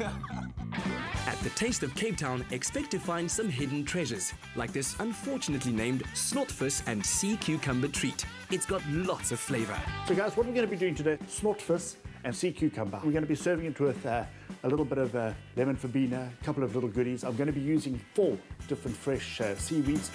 At the Taste of Cape Town, expect to find some hidden treasures, like this unfortunately named snotvis and sea cucumber treat. It's got lots of flavour. So guys, what we're going to be doing today, snotvis and sea cucumber. We're going to be serving it with a little bit of lemon verbena, a couple of little goodies. I'm going to be using 4 different fresh seaweeds.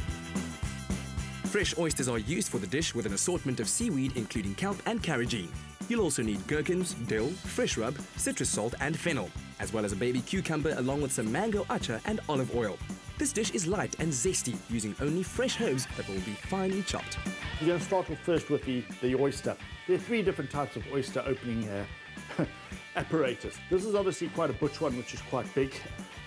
Fresh oysters are used for the dish with an assortment of seaweed including kelp and carrageen. You'll also need gherkins, dill, fresh rub, citrus salt and fennel, as well as a baby cucumber along with some mango acha and olive oil. This dish is light and zesty, using only fresh herbs that will be finely chopped. We're going to start off first with the oyster. There are 3 different types of oyster opening apparatus. This is obviously quite a butch one, which is quite big.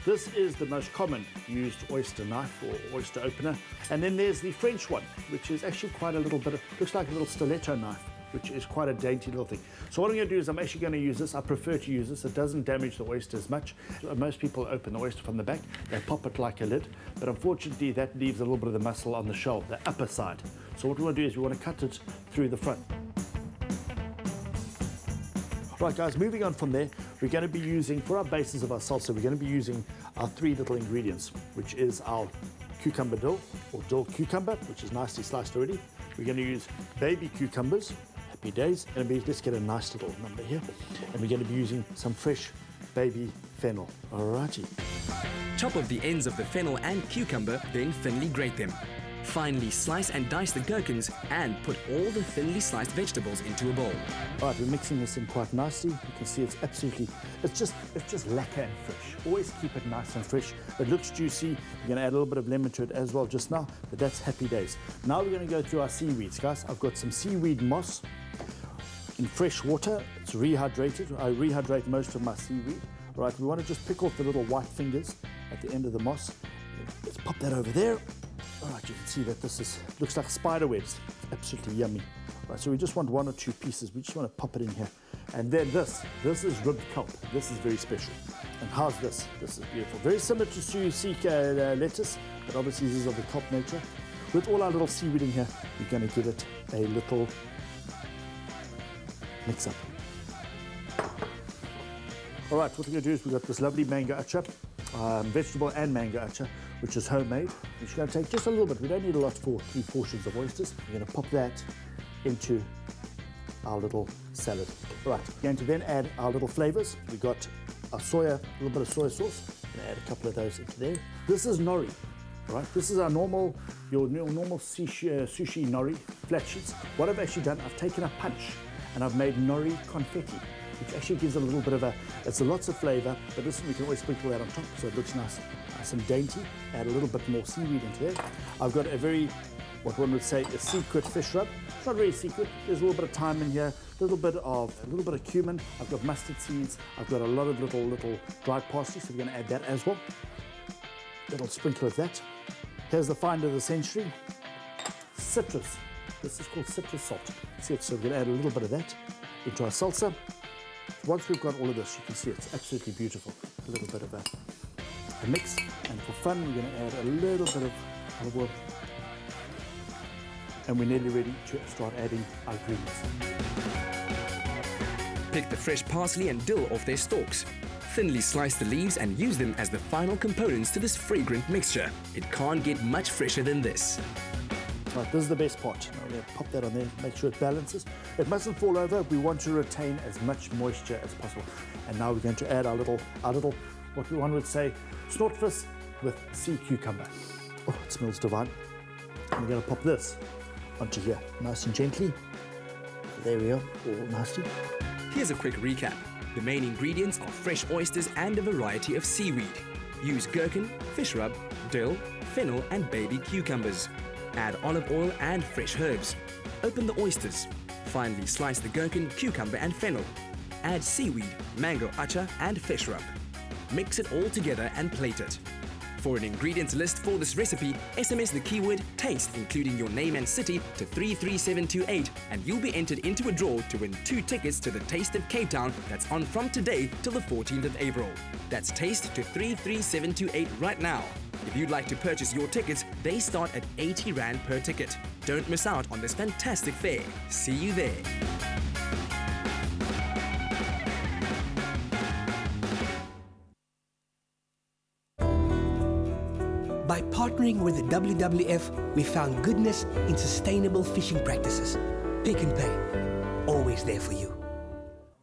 This is the most common used oyster knife or oyster opener. And then there's the French one, which is actually quite a little bit of, looks like a little stiletto knife, which is quite a dainty little thing. So what I'm going to do is I'm actually going to use this. I prefer to use this. It doesn't damage the oyster as much. Most people open the oyster from the back. They pop it like a lid. But unfortunately, that leaves a little bit of the muscle on the shell, the upper side. So what we want to do is we want to cut it through the front. Right guys, moving on from there, we're going to be using, for our basis of our salsa, we're going to be using our 3 little ingredients, which is our cucumber dill, or dill cucumber, which is nicely sliced already. We're going to use baby cucumbers, happy days, and let's get a nice little number here. And we're going to be using some fresh baby fennel. Alrighty. Chop off the ends of the fennel and cucumber, then thinly grate them. Finely slice and dice the gherkins and put all the thinly sliced vegetables into a bowl. All right, we're mixing this in quite nicely. You can see it's absolutely, it's just lacquer and fresh. Always keep it nice and fresh. It looks juicy. You're going to add a little bit of lemon to it as well just now, but that's happy days. Now we're going to go through our seaweeds, guys. I've got some seaweed moss in fresh water. It's rehydrated. I rehydrate most of my seaweed. All right, we want to just pick off the little white fingers at the end of the moss. Let's pop that over there. All right, you can see that this looks like spider webs. Absolutely yummy. All right, so we just want 1 or 2 pieces. We just want to pop it in here. And then this is ribbed kelp. This is very special. And how's this? This is beautiful. Very similar to sea lettuce, but obviously this is of the kelp nature. With all our little seaweed in here, we're going to give it a little mix up. All right, what we're going to do is we've got this lovely mango acha, vegetable and mango acha, which is homemade. We're just going to take just a little bit. We don't need a lot for 3 portions of oysters. We're going to pop that into our little salad. All right, we're going to then add our little flavors. We've got our soya, a little bit of soy sauce. We're going to add a couple of those into there. This is nori, all right? This is our normal, your normal sushi nori, flat sheets. What I've actually done, I've taken a punch and I've made nori confetti, which actually gives a little bit of it's lots of flavor, but listen, we can always sprinkle that on top so it looks nice and dainty. Add a little bit more seaweed into there. I've got a very, what one would say, a secret fish rub. It's not really secret. There's a little bit of thyme in here, a little bit of cumin. I've got mustard seeds. I've got a lot of little dried parsley, so we're going to add that as well. Little sprinkle of that. Here's the find of the century, citrus. This is called citrus salt. See it? So we're going to add a little bit of that into our salsa. Once we've got all of this, you can see it's absolutely beautiful. A little bit of a mix, and for fun, we're going to add a little bit of olive oil, and we're nearly ready to start adding our ingredients. Pick the fresh parsley and dill off their stalks. Thinly slice the leaves and use them as the final components to this fragrant mixture. It can't get much fresher than this. Right, this is the best part. Now we're going to pop that on there, make sure it balances. It mustn't fall over. We want to retain as much moisture as possible. And now we're going to add our little, what one would say, snotvis with sea cucumber. Oh, it smells divine. And we're going to pop this onto here, nice and gently. There we are, all nicely. Here's a quick recap. The main ingredients are fresh oysters and a variety of seaweed. Use gherkin, fish rub, dill, fennel and baby cucumbers. Add olive oil and fresh herbs. Open the oysters. Finely slice the gherkin, cucumber and fennel. Add seaweed, mango acha and fish rub. Mix it all together and plate it. For an ingredients list for this recipe, SMS the keyword TASTE, including your name and city, to 33728, and you'll be entered into a draw to win 2 tickets to the Taste of Cape Town that's on from today till the 14th of April. That's TASTE to 33728 right now. If you'd like to purchase your tickets, they start at 80 Rand per ticket. Don't miss out on this fantastic fair. See you there. By partnering with the WWF, we found goodness in sustainable fishing practices. Pick and Pay, always there for you.